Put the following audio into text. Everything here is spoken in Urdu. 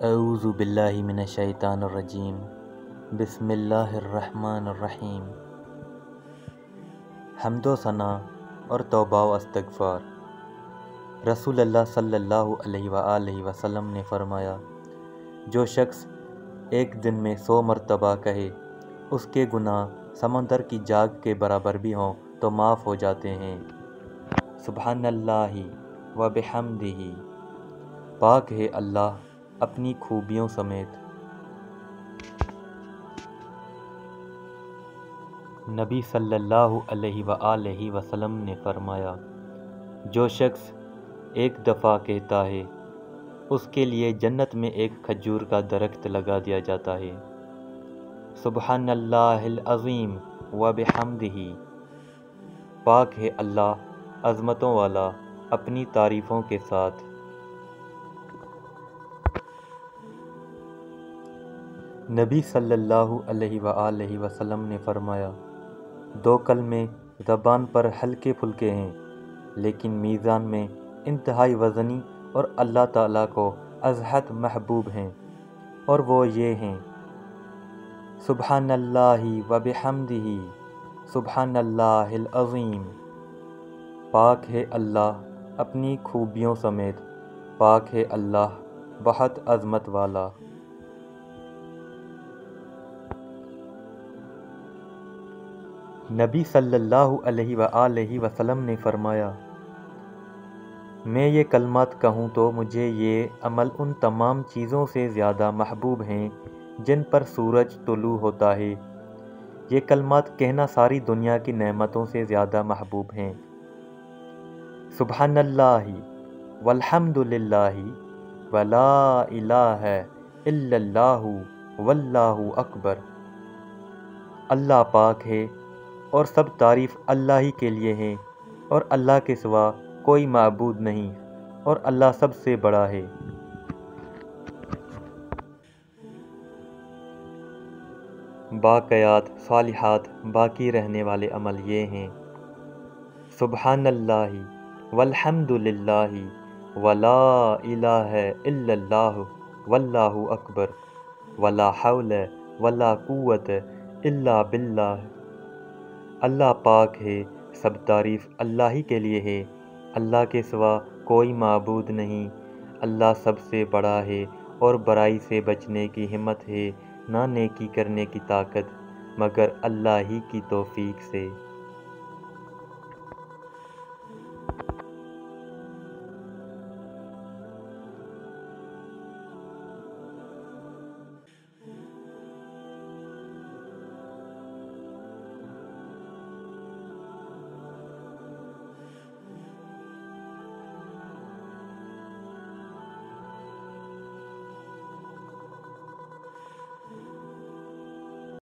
اعوذ باللہ من الشیطان الرجیم بسم اللہ الرحمن الرحیم۔ حمد و ثنا اور توبہ و استغفار۔ رسول اللہ صلی اللہ علیہ وآلہ وسلم نے فرمایا، جو شخص ایک دن میں 100 مرتبہ کہے اس کے گناہ سمندر کی جاگ کے برابر بھی ہوں تو معاف ہو جاتے ہیں۔ سبحان اللہ و بحمدہ، پاک ہے اللہ اپنی خوبیوں سمیت۔ نبی صلی اللہ علیہ وآلہ وسلم نے فرمایا، جو شخص ایک دفعہ کہتا ہے اس کے لیے جنت میں ایک کھجور کا درخت لگا دیا جاتا ہے۔ سبحان اللہ العظیم و بحمدہ، پاک ہے اللہ عظمتوں والا اپنی تعریفوں کے ساتھ۔ نبی صلی اللہ علیہ وآلہ وسلم نے فرمایا، 2 کلمے زبان پر ہلکے پھلکے ہیں لیکن میزان میں انتہائی وزنی اور اللہ تعالیٰ کو ازحد محبوب ہیں، اور وہ یہ ہیں، سبحان اللہ و بحمدہ، سبحان اللہ العظیم، پاک ہے اللہ اپنی خوبیوں سمیت، پاک ہے اللہ بہت عظمت والا۔ نبی صلی اللہ علیہ وآلہ وسلم نے فرمایا، میں یہ کلمات کہوں تو مجھے یہ عمل ان تمام چیزوں سے زیادہ محبوب ہیں جن پر سورج طلوع ہوتا ہے۔ یہ کلمات کہنا ساری دنیا کی نعمتوں سے زیادہ محبوب ہیں۔ سبحان اللہ والحمد للہ ولا الہ الا اللہ واللہ اکبر۔ اللہ پاک ہے اور سب تعریف اللہ ہی کے لیے ہیں، اور اللہ کے سوا کوئی معبود نہیں، اور اللہ سب سے بڑا ہے۔ باقیات صالحات باقی رہنے والے عمل یہ ہیں، سبحان اللہ والحمد للہ ولا الہ الا اللہ واللہ اکبر ولا حول ولا قوت الا باللہ۔ اللہ پاک ہے، سب تعریف اللہ ہی کے لیے ہے، اللہ کے سوا کوئی معبود نہیں، اللہ سب سے بڑا ہے، اور برائی سے بچنے کی ہمت ہے نہ نیکی کرنے کی طاقت مگر اللہ ہی کی توفیق سے۔